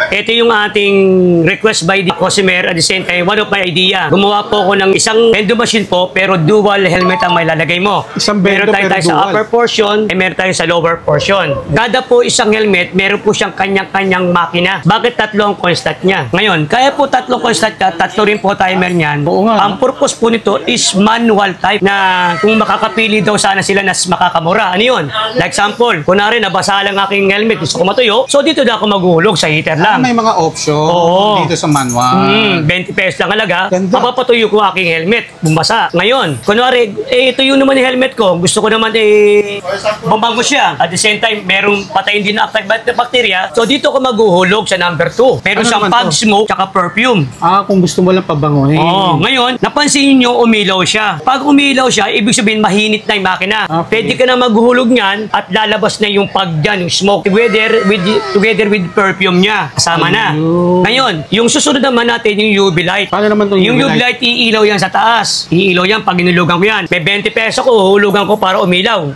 Ito yung ating request by the customer. At the same time, one of my idea. Gumawa po ako ng isang endo machine po, pero dual helmet ang may lalagay mo. Isang bendo meron tayo sa upper portion, meron tayo sa lower portion. Kada po isang helmet, meron po siyang kanyang-kanyang makina. Bakit tatlo ang constant niya? Ngayon, kaya po tatlo constant ka, tatlo rin po timer niyan. Oo nga. Ang purpose po nito is manual type na kung makakapili daw sana sila na makakamura. Ano yun? Like example, kunwari nabasa lang aking helmet, gusto ko matuyo, so dito na ako maguhulog sa heater lang. May mga option dito sa manual. 20 pesos lang halaga. Ganda. Mapapatuyo ko aking helmet. Bumasa. Ngayon, kunwari, tuyo naman yung helmet ko. Gusto ko naman bumbango siya. At the same time, merong patayin din na active bacteria. So dito ko maguhulog sa number 2. Meron siyang pug smoke tsaka perfume. Kung gusto mo lang pabangohin. Ngayon, napansin niyo umilaw siya. Pag umilaw siya, ibig sabihin mahinit na yung makina. Pwede ka na maguhulog niyan at lalabas na yung pug dyan, yung smoke. Together with perfume niya. Kasama na. Ngayon, yung susunod naman natin yung UV light. Paano naman itong yung UV light, iilaw yan sa taas. Iilaw yan pag inulugan ko yan. May 20 peso ko, hulugan ko para umilaw.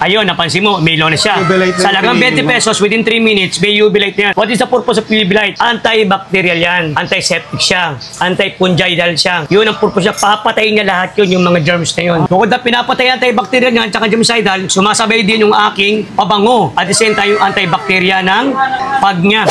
Ayun, napansin mo, umilaw na siya. Sa lagang 20 pesos, within 3 minutes, may UV light na yan. What is the purpose of UV light? Antibacterial yan. Antiseptic siya. Antifungal siya. Yun ang purpose niya. Papatayin niya lahat yun, yung mga germs na yun. Bukod na pinapatay antibacterial niya, tsaka germicidal, sumasabay din yung aking pabango. At the same time, yung antibacteria ng pag niya.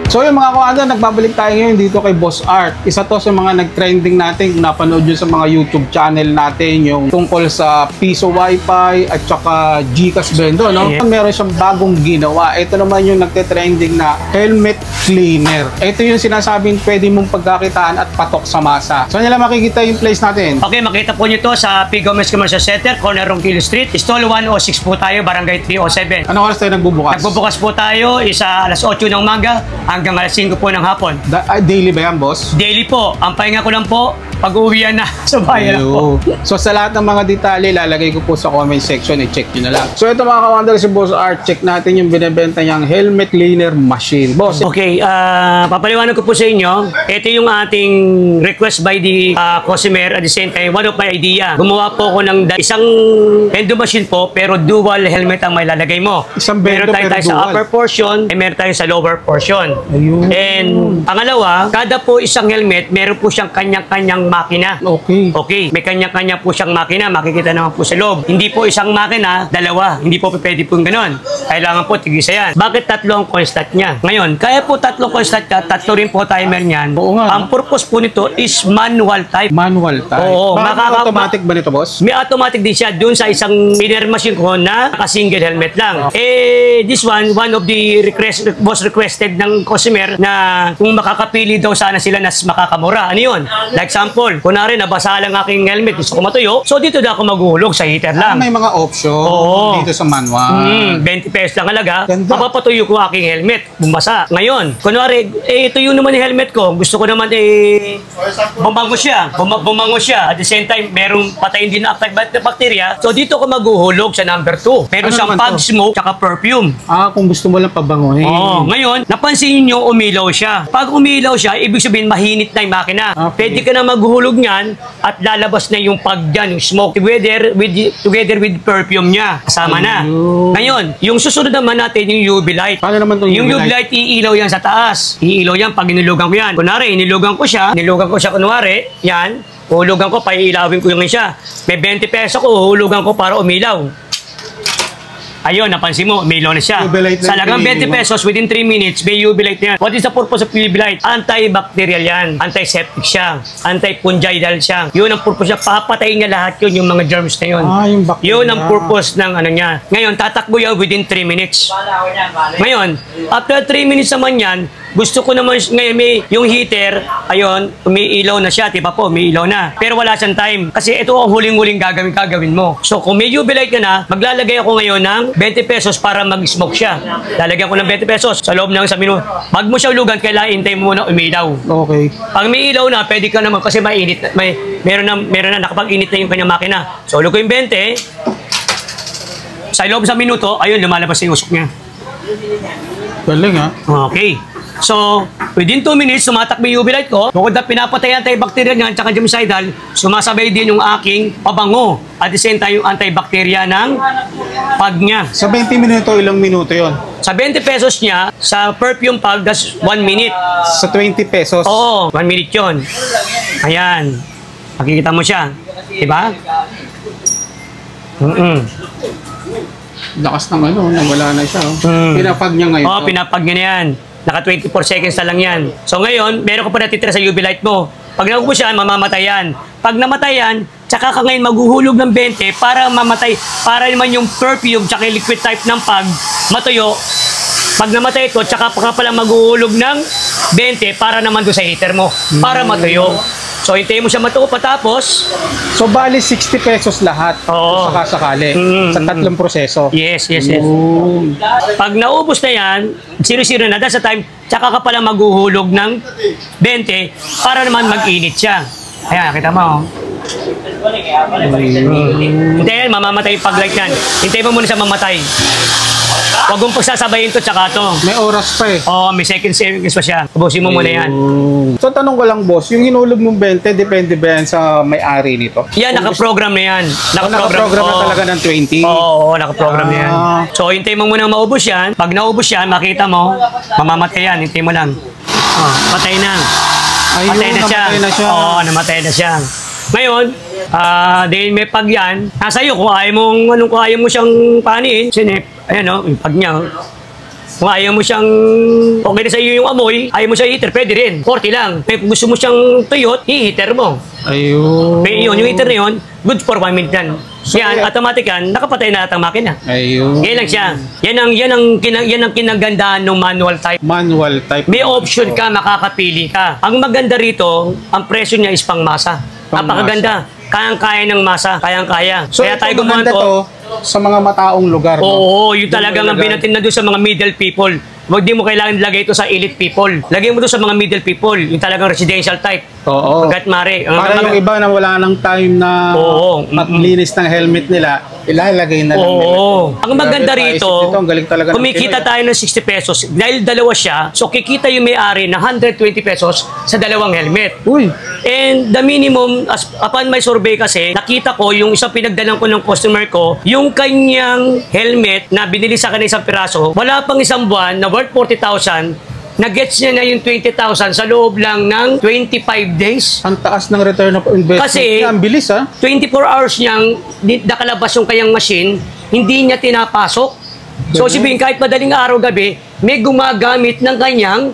So yung mga kawaga, nagbabalik tayo ngayon dito kay Boss Art. Isa to sa mga nag-trending natin, kung napanood yun sa mga YouTube channel natin, yung tungkol sa Piso Wi-Fi at saka Gcash Bendo, no? Yeah. Meron siyang bagong ginawa. Ito naman yung nagte-trending na helmet cleaner. Ito yung sinasabing pwede mong pagkakitaan at patok sa masa. So nila makikita yung place natin. Okay, makita po nyo to sa P. Gomez Commercial Center, corner Ronquillo Street. Stall 106 po tayo, barangay 307. Anong oras tayo nagbubukas? Nagbubukas po tayo, isa alas 8 ng umaga hanggang alas 5 po ng hapon. Daily ba yan, boss? Daily po. Ang pahinga ko lang po, pag-uwian na sa bayan po. So sa lahat ng mga detalye, lalagay ko po sa comment section, i-check nyo na lang. So ito mga kawander, si Boss Art, check natin yung binibenta niyang helmet cleaner machine. Boss. Okay, papaliwanag ko po sa inyo. Ito yung ating request by the customer. At the same time, one of my idea. Gumawa po ako ng isang endo machine po, pero dual helmet ang may lalagay mo. Isang bendo meron tayo sa upper portion, meron tayo sa lower portion. Ayun. And pangalawa, kada po isang helmet, meron po siyang kanyang-kanyang makina. Okay. May kanya-kanya po siyang makina. Makikita naman po sa loob. Hindi po isang makina, dalawa. Hindi po pwede po ganon. Kailangan po tig-isa yan. Bakit tatlo ang constant niya? Ngayon, kaya po tatlo constant ka, tatlo rin po timer niyan. Oo nga. Ang purpose po nito is manual type. Manual type. Oo. Automatic ba nito, boss? May automatic din siya doon sa isang cleaner machine ko na naka-single helmet lang. This one of the most requested ng customer na kung makakapili daw sana sila na makakamura. Ano yun? Like example, kunwari nabasa lang aking helmet, gusto ko matuyo, so dito na ako maguhulog sa heater lang. May mga option dito sa manual. 20 pesos lang halaga. Ganda. Mapapatuyo ko aking helmet. Bumasa. Ngayon, kunwari, tuyo naman yung helmet ko, gusto ko naman bumbango siya. Bumango siya. At the same time, merong patayin din na active bacteria. So dito ko maguhulog sa number 2. Meron siyang pug smoke tsaka perfume. Kung gusto mo lang pabangohin. Ngayon, napansin niyo umilaw siya. Pag umilaw siya, ibig sabihin mahinit na yung makina. Pwede ka na maghulog niyan at lalabas na yung pug dyan, yung smoke. Together with perfume niya. Kasama na. Ngayon, yung susunod naman natin yung UV light. Paano naman itong yung UV light, iilaw yan sa taas. Iilaw yan pag inulugan ko yan. Kunwari, inilugan ko siya kunwari, yan. Hulugan ko, paiilawin ko yung siya. May 20 peso ko, hulugan ko para umilaw. Ayun, napansin mo, umilaw na siya. Sa lagang 20 pesos, within 3 minutes, may UV light na yan. What is the purpose of UV light? Antibacterial yan. Antiseptic siya. Antifungal siya. Yun ang purpose niya. Papatayin niya lahat yun, yung mga germs na yun. Yun ang purpose ng ano niya. Ngayon, tatakbo yan within 3 minutes. Ngayon, after 3 minutes naman yan, gusto ko naman, ngayon yung heater, ayun, umiilaw na siya, diba po, umiilaw na. Pero wala siyang time. Kasi ito ang huling-huling gagawin mo. So, kung may UV light ka na, maglalagay ako ngayon ng 20 pesos para mag-smoke siya. Lalagyan ko ng 20 pesos sa loob ng 1 minuto. Pag mo siya ulugan, kailangan hintay mo muna umiilaw. Okay. Pag may ilaw na, pwede ka naman kasi mainit. Meron na nakapag-init na yung kanyang makina. So, ulog ko yung 20. Sa loob sa minuto, ayun, lumalabas yung usok niya. Galing ha? Okay. So, within 2 minutes, tumatakbo yung UV light ko. Bukod na pinapatay ang antibacterial niyan, tsaka germicidal, sumasabay din yung aking pabango. At the same time, yung antibacteria ng pag niya. Sa 20 minuto, ilang minuto yon? Sa 20 pesos niya, sa perfume pag, that's 1 minute. Sa 20 pesos? Oo, 1 minute yun. Ayan. Makikita mo siya. Diba? Lakas ng ano, nawala na siya. Pinapag niya ngayon. Oo, pinapag niya na yan. Naka 24 seconds na lang yan. So ngayon, meron ka pa natitira sa UV light mo. Pag naubos yan, mamamatay yan. Pag namatay yan, tsaka ka ngayon maghuhulog ng 20 para mamatay, para naman yung perfume tsaka yung liquid type ng pag matuyo. Pag namatay ito, tsaka pa ka palang maghuhulog ng 20 para naman doon sa heater mo. Para matuyo. So, hintayin mo siya matuyo patapos. So, bali 60 pesos lahat. Oo. Saka sakali. Sa tatlong proseso. Yes. Ooh. Pag naubos na yan, 0-0 na, that's the time, tsaka ka pala maghuhulog ng 20 para naman mag-init siya. Ayan, kita mo. Hintayin, mamamatay yung pag-light yan. Hintayin mo muna siya mamatay. Huwag mong pagsasabayin to tsaka to. May oras pa eh. Oo, may second seconds pa siya. Ubusin mo muna yan. So, tanong ko lang, boss, yung hinulog mong 20, depende ba yan sa may-ari nito? Yan, nakaprogram na yan. Nakaprogram na talaga ng 20? Oo, nakaprogram na yan. So, hintayin mo muna maubos yan. Pag naubos yan, makita mo, mamamatay yan. Hintayin mo lang. Oh, patay na. Ayun, Patay na siya. namatay na siya. Oo, namatay na siya. Ngayon, dahil may pag yan, nasa iyo kung ayaw mo siyang paniin, sinip, ayan o, yung pag niya. Kung ayaw mo siyang, okay na sa iyo yung amoy, ayaw mo siya heater, pwede rin. 40 lang. Kung gusto mo siyang tuyot, i-heater mo. Ayun. Yung heater na yun, good for 1 minute yan. So, yan, automatic yan, nakapatay na lahat ang makina. Ayun. Yan lang siya. Yan ang kinagandahan ng manual type. Manual type. May option ka, makakapili ka. Ang maganda rito, ang presyo niya is pangmasa. Napakaganda. Kayang-kaya ng masa. Kayang-kaya. So, Kaya tayo ito gumawa maganda to. Sa mga mataong lugar, no? Oo, yung talagang ang binatin na doon sa mga middle people. Huwag di mo kailangan ilagay ito sa elite people. Lagay mo doon sa mga middle people, yung talagang residential type. Oo. Hanggat mare. Para yung iba na wala ng time na maglinis ng helmet nila, ilalagay na lang nila. Oo. Ang maganda Grabe, rito, paisip ang galing talaga ng kumikita Pinoy, tayo ng 60 pesos. Dahil dalawa siya, so kikita yung may-ari ng 120 pesos sa dalawang helmet. Uy, And the minimum, as upon my survey kasi, nakita ko yung isang pinagdalan ko ng customer ko, yung kanyang helmet na binili sa kanya isang piraso, wala pang isang buwan na worth 40,000, na-gets niya na yung 20,000 sa loob lang ng 25 days. ang taas ng return of investment. Kasi, Ang bilis, ha? 24 hours niyang nakalabas yung kanyang machine, hindi niya tinapasok. So, sabihin, kahit madaling araw gabi, may gumagamit ng kanyang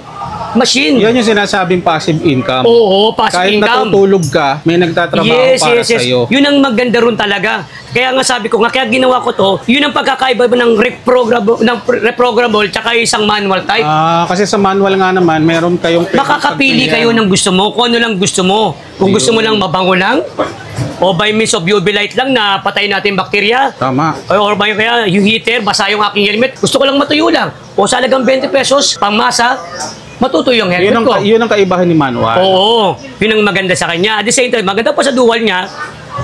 machine. Yan yung sinasabing passive income. Oo, passive Kahit income. natutulog ka, may nagtatrabaho para sa'yo. Yun ang maganda ron talaga. Kaya nga sabi ko, kaya ginawa ko to, yun ang pagkakaiba ng reprogrammable tsaka isang manual type. Kasi sa manual nga naman, meron kayong Makakapili kayo ng gusto mo, kung ano lang gusto mo. Kung gusto mo lang mabango lang, o by means of UV light lang na patay natin bakterya, Tama. or by kaya yung heater, basa yung aking helmet, gusto ko lang matuyo lang. O sa halagang 20 pesos, pangmasa, matutuyo yung helmet ko. Yun ang kaibahan ni manual. Oo, yun ang maganda sa kanya. At the same time, maganda pa sa dual niya,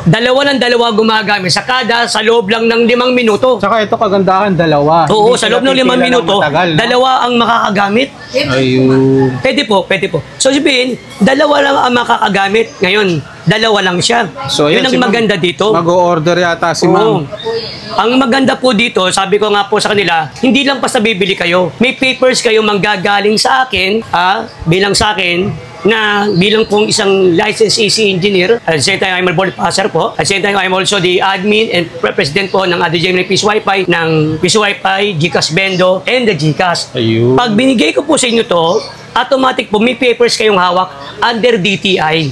dalawa gumagamit sa loob lang ng 5 minuto. Tsaka ito kagandahan, dalawa. Oo, Hindi sa sila loob ng 5 pipila minuto, matagal, no? dalawa ang makakagamit. Ayun. Pwede po. So sabihin, dalawa lang ang makakagamit. Ngayon, dalawa lang siya. So, yun ang si ma'am, maganda dito. Mag-o-order yata si Oo. ma'am. Ang maganda po dito, sabi ko nga po sa kanila, hindi lang basta bibili kayo. May papers kayo manggagaling sa akin, bilang sa akin, na bilang pong isang licensed AC engineer. At the same time, I'm a board passer po. At the same time, I'm also the admin and president po ng Adi Gemini Peace Wi-Fi, ng Peace Wi-Fi, GCash Bendo, and the GCash. Ayun. Pag binigay ko po sa inyo to, automatic po, may papers kayong hawak under DTI.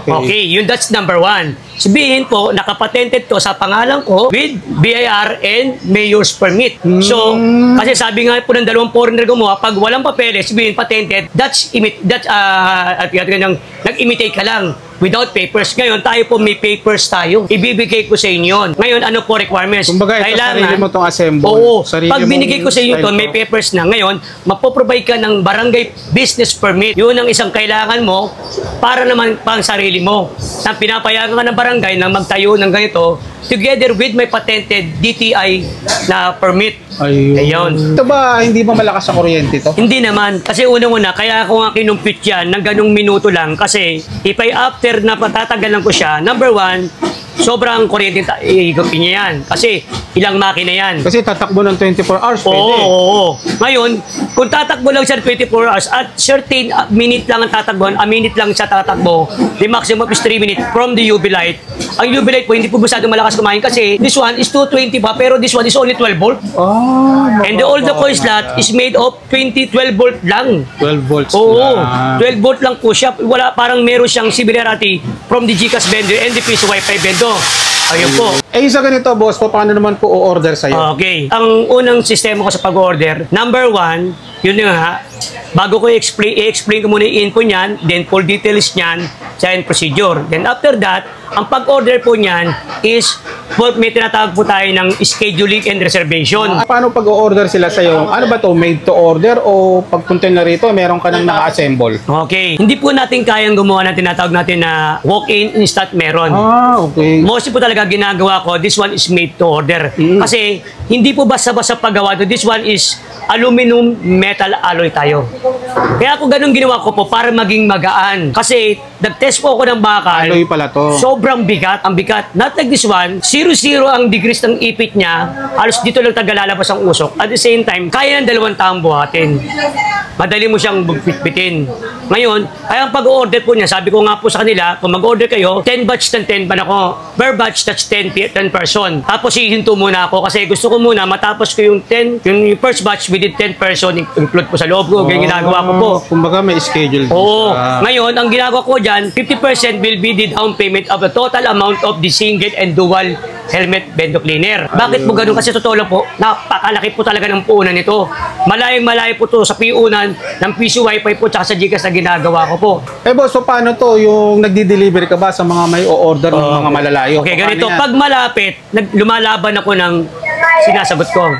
Okay, yun, that's number 1. Sabihin po, nakapatented to sa pangalan ko with BIR and Mayor's Permit. So, kasi sabi nga po ng dalawang foreigner gumawa, pag walang papeles, sabihin patented, nag-imitate ka lang without papers. Ngayon, tayo po may papers tayo. Ibibigay ko sa inyo. Ngayon, ano po requirements? Kumbaga, ito sarili mo itong assemble. Oo. Sarili Pag binigay ko sa inyo style ito, may to. papers na. Ngayon, mapoprovide ka ng barangay business permit. Yun ang isang kailangan mo para naman pang sarili mo. Na pinapayagan ka ng barangay na magtayo ng ganito together with my patented DTI na permit. Ayun. Ito ba, hindi ba malakas sa kuryente to? Hindi naman. Kasi unang-una, kaya ako nga kinumpit yan ng ganung minuto lang. Kasi if I after na patatagalan ko siya, number one, sobrang kuryente iigopin niya yan. Kasi ilang makina yan. Kasi tatakbo ng 24 hours, pwede. Oo. Ngayon, kung tatakbo lang siya 24 hours at certain minute lang ang tatakbo, a minute lang siya tatakbo, the maximum is 3 minutes from the UV light. Ang UV light po, hindi po masyadong malakas kumain kasi this one is 220 pa, pero this one is only 12 volt. And the older coil slot is made of 12 volt lang. 12 volts Oo, lang. 12 volt lang po siya. Wala, parang meron siyang similarity from the GCash vendor and the Piso Wi-Fi vendor. Ayun po. Sa ganito, boss, paano naman po o-order sa'yo? Okay. Ang unang sistema ko sa pag-order, number one, yun nga, bago ko i-explain ko muna yung info niyan, then full details niyan, and procedure. Then after that, ang pag-order po niyan is, may tinatawag po tayo ng scheduling and reservation. Paano pag-o-order sila sa'yo? Ano ba to? Made to order o pagpunta na rito, meron ka nang naka-assemble? Okay. Hindi po natin kayang gumawa ng tinatawag natin na walk-in instant meron. Okay. Mostly po talaga ginagawa ko, this one is made to order. Kasi hindi po basta-basta paggawa to. This one is aluminum metal alloy tayo. Kaya ako ganun ginawa ko po para maging magaan. Kasi nag-test po ako ng bakal. Alloy pala to. Sobrang bigat. Ang bigat. Not like this one. 0-0 ang degrees ng ipit niya. Halos dito lang tagalalabas ang usok. At the same time, kaya ng 2 taong buhatin. Madali mo siyang bitbitin. Ngayon, kaya ang pag-order po niya, sabi ko nga po sa kanila, kung mag-order kayo, 10 batch ng 10 ban ako. Per batch, that's 10 person. Tapos hihinto muna ako kasi gusto ko muna matapos ko yung 10, yung first batch within 10 person, include po sa loob ko. Ganyan ginagawa ko po. Kumbaga may schedule. Oo. Ngayon, ang ginagawa ko dyan, 50% will be the down payment of the total amount of the single and dual helmet bendo cleaner. Bakit po ganun? Kasi totoo lang po, napakalaki po talaga ng puunan nito. Malayang-malayo po to sa piunan ng Piso Wi-Fi po tsaka sa GCash na ginagawa ko po. Boss, so paano to? Yung nagdi-deliver ka ba sa mga may o-order ng mga malalayo? Okay, Paano ganito. yan? Pag malapit, lumalaban ako ng sinasagot ko.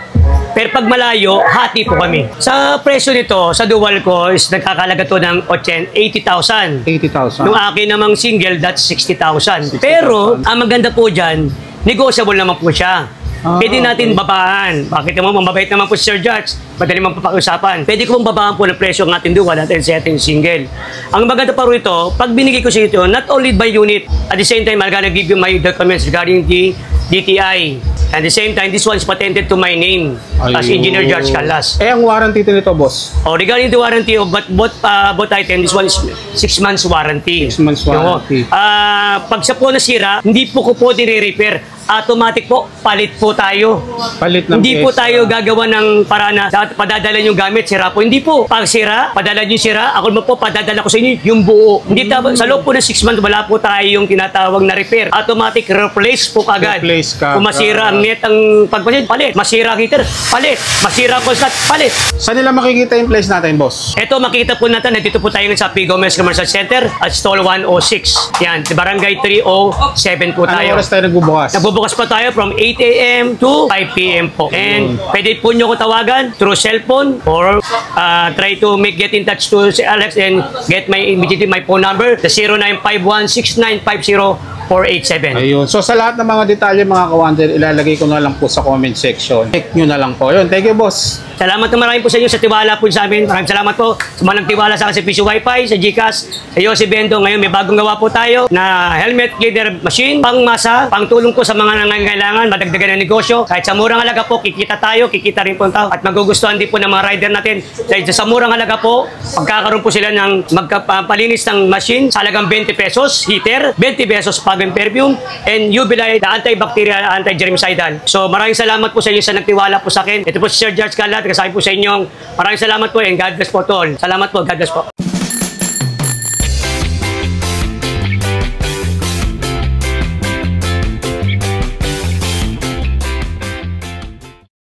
Pero pag malayo, hati po kami. Sa presyo nito, sa dual ko, is nagkakalaga to ng 80,000. 80,000. Nung akin namang single, that's 60,000. Pero, ang maganda po dyan, negotiable naman po siya. Pwede natin babaan. Bakit naman, mababait naman po si Sir Judge. Madali naman papakiusapan. Pwede ko pong babaan po ng presyo ng ating dual at sa ating single. Ang maganda pa rito, pag binigay ko sa ito, not only by unit, at the same time, I'm gonna give you my documents regarding the DTI. At the same time, this one is patented to my name as Engineer George Calas. Ang warranty nito, boss? Regarding the warranty of both item, this one is 6 months warranty. 6 months warranty. Pag sa po nasira, hindi po ko po dire-repair. Automatic po, palit po tayo. Palit ng Hindi po pyesa. tayo gagawa ng para na padadala yung gamit, sira po. Hindi po. Pag sira, padala yung sira, ako mo po, padadala ko sa inyo yung buo. Hindi sa loob po ng 6 months, wala po tayo yung tinatawag na repair. Automatic replace po kagad. Replace ka. Kung masira ang net, ang pagpalit, palit. Masira ang heater, palit. Masira ang constant, palit. Saan nila makikita yung place natin, boss? Ito, makita po natin, nandito po tayo sa P. Gomez Commercial Center at stall 106. Yan, Barangay 307 po tayo. Anong oras tayo nagbubukas? Nagbubukas pa tayo from 8 a.m. to 5 p.m. po. And pwede po nyo ko tawagan through cellphone or try to get in touch to si Alex and get immediately my phone number, the 0951-6950-487. Ayun. So sa lahat ng mga detalye mga kawander, ilalagay ko na lang po sa comment section. Check nyo na lang po. Ayun. Thank you, boss. Salamat na marami po sa inyo sa tiwala po sa amin. Maraming salamat po sa mga nagtiwala sa akin sa Piso Wi-Fi, sa GCash, sa Yossi Bendo. Ngayon may bagong gawa po tayo na helmet cleaner machine, pang masa, pang tulong po sa mga nangangailangan, madagdagan ng negosyo. Kahit sa murang halaga po, kikita tayo, kikita rin po tayo. At magugustuhan din po ng mga rider natin. Dahil sa murang halaga po, pagkakaroon po sila ng magpapalinis ng machine sa halagang 20 pesos, heater, 20 pesos pag perfume, and UV light, antibacterial, anti-germicidal. So maraming salamat po sa inyo sa nagtiwala po sa akin. Ito po si Sir George Calas, kasama po sa inyong maraming salamat po and God bless po to all. Salamat po, God bless po.